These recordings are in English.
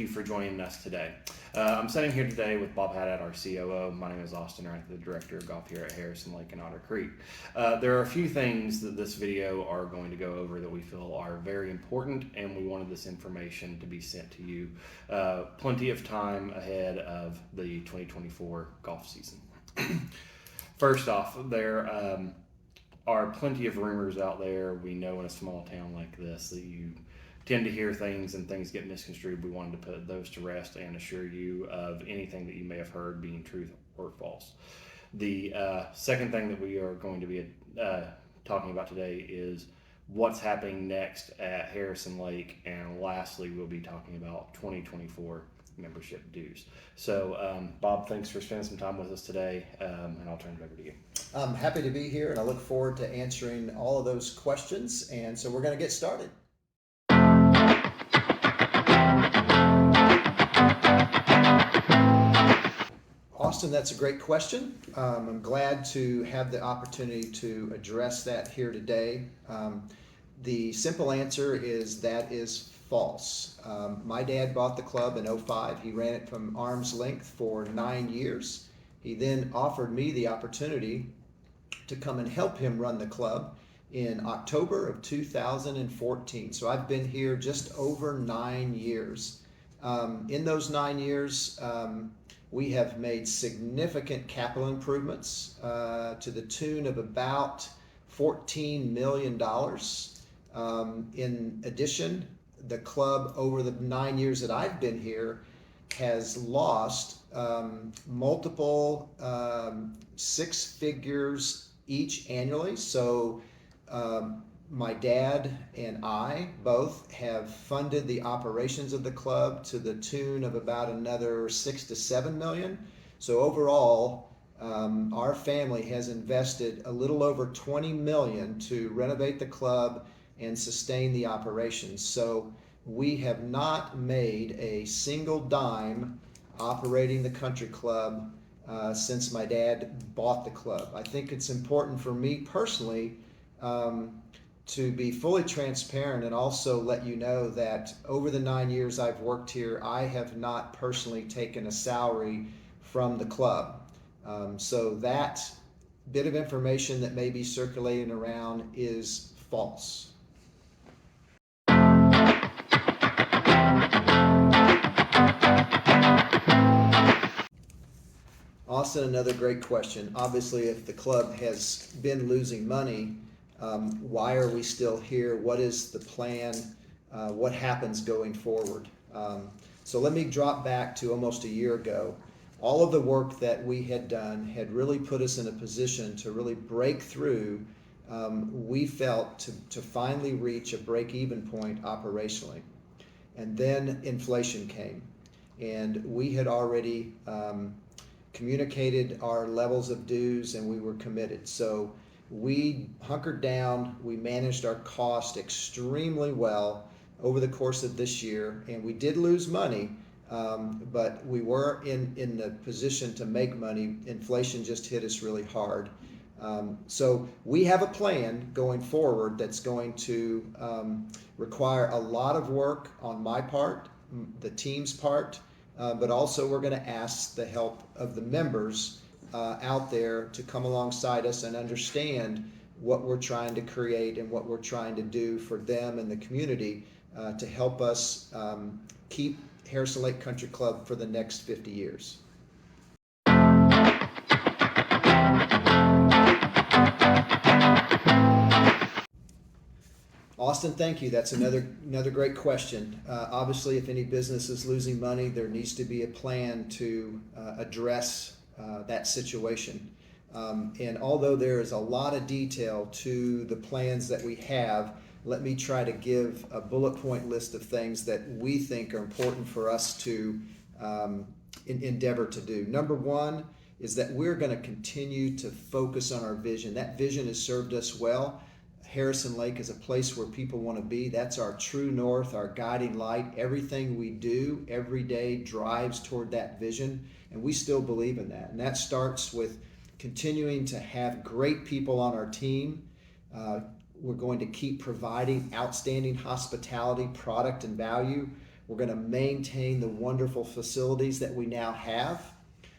you for joining us today. I'm sitting here today with Bob Haddad, our COO. My name is Austin Wright, the Director of Golf here at Harrison Lake and Otter Creek. There are a few things that this video are going to go over that we feel are very important, and we wanted this information to be sent to you plenty of time ahead of the 2024 golf season. First off, there are plenty of rumors out there. We know in a small town like this that you tend to hear things and things get misconstrued. We wanted to put those to rest and assure you of anything that you may have heard being truth or false. The second thing that we are going to be talking about today is what's happening next at Harrison Lake, and lastly, we'll be talking about 2024 membership dues. So, Bob, thanks for spending some time with us today, and I'll turn it over to you. I'm happy to be here, and I look forward to answering all of those questions, and so we're going to get started. Austin, that's a great question. I'm glad to have the opportunity to address that here today. The simple answer is that is false. My dad bought the club in 2005. He ran it from arm's length for 9 years. He then offered me the opportunity to come and help him run the club in October of 2014. So I've been here just over 9 years. In those 9 years, we have made significant capital improvements to the tune of about $14 million. In addition, the club over the 9 years that I've been here has lost multiple six figures each annually. So my dad and I both have funded the operations of the club to the tune of about another 6 to 7 million. So overall, our family has invested a little over 20 million to renovate the club and sustain the operations. So we have not made a single dime operating the country club since my dad bought the club. I think it's important for me personally to be fully transparent and also let you know that over the 9 years I've worked here, I have not personally taken a salary from the club. So that bit of information that may be circulating around is false. Austin, another great question. Obviously, if the club has been losing money, why are we still here? What is the plan? What happens going forward? So let me drop back to almost a year ago. All of the work that we had done had really put us in a position to really break through. We felt to finally reach a break-even point operationally. And then inflation came. And we had already communicated our levels of dues, and we were committed. So we hunkered down, we managed our cost extremely well over the course of this year, and we did lose money, but we were in the position to make money. Inflation just hit us really hard. So we have a plan going forward that's going to require a lot of work on my part, the team's part, but also we're going to ask the help of the members out there to come alongside us and understand what we're trying to create and what we're trying to do for them and the community to help us keep Harrison Lake Country Club for the next 50 years. Austin, thank you. That's another great question. Obviously, if any business is losing money, there needs to be a plan to address that situation. And although there is a lot of detail to the plans that we have, let me try to give a bullet point list of things that we think are important for us to endeavor to do. Number one is that we're going to continue to focus on our vision. That vision has served us well. Harrison Lake is a place where people want to be. That's our true north, our guiding light. Everything we do every day drives toward that vision, and we still believe in that. And that starts with continuing to have great people on our team. We're going to keep providing outstanding hospitality, product, and value. We're going to maintain the wonderful facilities that we now have.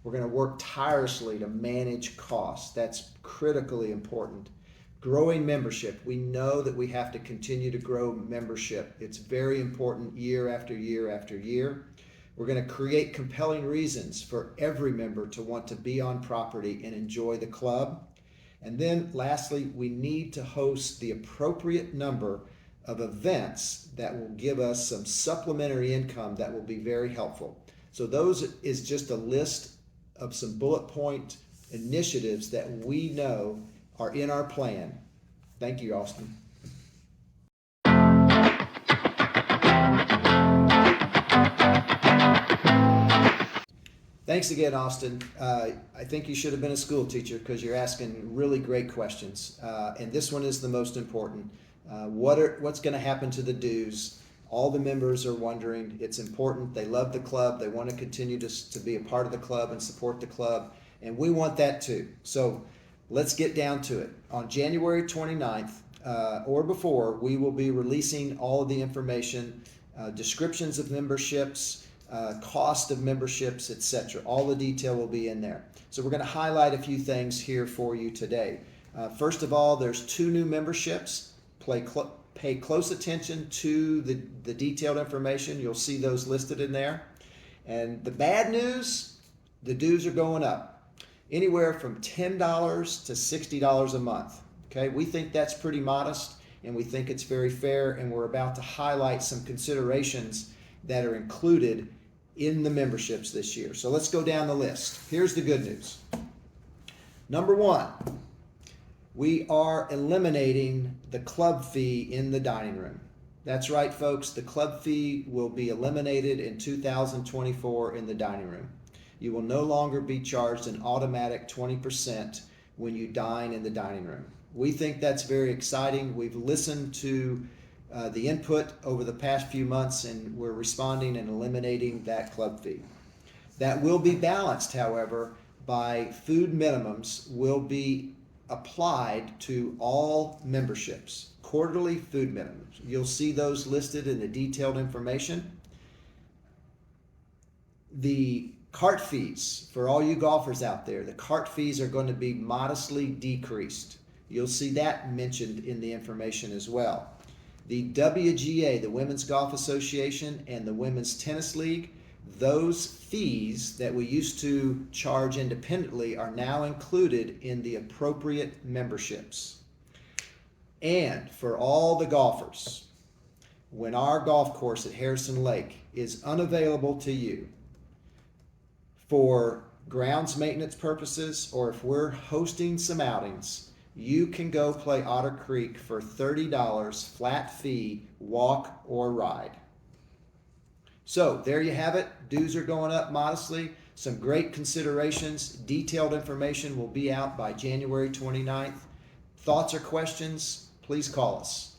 We're going to work tirelessly to manage costs. That's critically important. Growing membership. We know that we have to continue to grow membership. It's very important year after year after year. We're going to create compelling reasons for every member to want to be on property and enjoy the club. And then lastly, we need to host the appropriate number of events that will give us some supplementary income that will be very helpful. So those is just a list of some bullet point initiatives that we know are in our plan. Thank you, Austin. Thanks again, Austin. I think you should have been a school teacher because you're asking really great questions. And this one is the most important. What's going to happen to the dues? All the members are wondering. It's important. They love the club. They want to continue to be a part of the club and support the club. And we want that too. So let's get down to it. On January 29th or before, we will be releasing all of the information, descriptions of memberships, cost of memberships, etc. All the detail will be in there. So we're going to highlight a few things here for you today. First of all, there's 2 new memberships. Pay close attention to the detailed information. You'll see those listed in there. And the bad news, the dues are going up. Anywhere from $10 to $60 a month. Okay, we think that's pretty modest and we think it's very fair, and we're about to highlight some considerations that are included in the memberships this year. So let's go down the list. Here's the good news. Number 1, we are eliminating the club fee in the dining room. That's right, folks. The club fee will be eliminated in 2024 in the dining room. You will no longer be charged an automatic 20% when you dine in the dining room. We think that's very exciting. We've listened to the input over the past few months, and we're responding and eliminating that club fee. That will be balanced, however, by food minimums will be applied to all memberships, quarterly food minimums. You'll see those listed in the detailed information. The cart fees, for all you golfers out there, the cart fees are going to be modestly decreased. You'll see that mentioned in the information as well. The WGA, the Women's Golf Association, and the Women's Tennis League, those fees that we used to charge independently are now included in the appropriate memberships. And for all the golfers, when our golf course at Harrison Lake is unavailable to you for grounds maintenance purposes, or if we're hosting some outings, you can go play Otter Creek for $30 flat fee, walk or ride. So there you have it. Dues are going up modestly. Some great considerations. Detailed information will be out by January 29th. Thoughts or questions, please call us.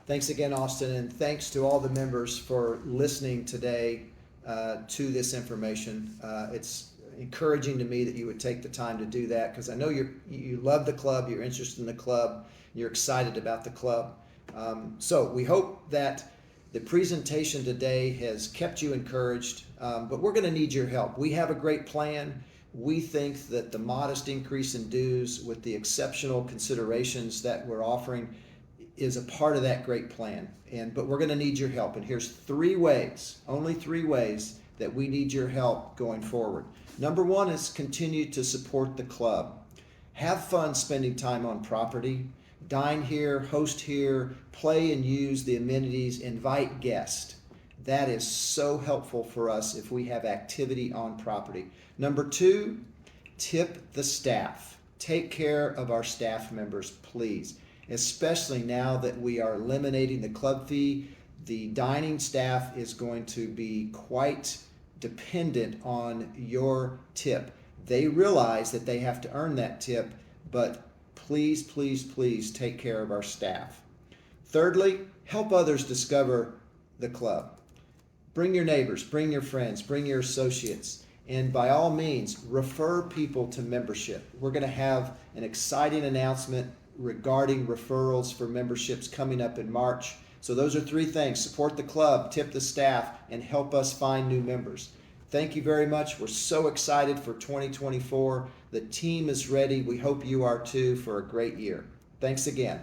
Thanks again, Austin, and thanks to all the members for listening today to this information. It's encouraging to me that you would take the time to do that, because I know you love the club, you're interested in the club, you're excited about the club. So we hope that the presentation today has kept you encouraged, but we're going to need your help. We have a great plan. We think that the modest increase in dues with the exceptional considerations that we're offering is a part of that great plan. But we're going to need your help. And here's 3 ways, only 3 ways that we need your help going forward. Number 1 is continue to support the club. Have fun spending time on property. Dine here, host here, play and use the amenities, invite guests. That is so helpful for us if we have activity on property. Number 2, tip the staff. Take care of our staff members, please. Especially now that we are eliminating the club fee, the dining staff is going to be quite dependent on your tip. They realize that they have to earn that tip, but please, please, please take care of our staff. Thirdly, help others discover the club. Bring your neighbors, bring your friends, bring your associates, and by all means, refer people to membership. We're going to have an exciting announcement regarding referrals for memberships coming up in March. So those are 3 things: support the club, tip the staff, and help us find new members. Thank you very much. We're so excited for 2024. The team is ready. We hope you are too, for a great year. Thanks again.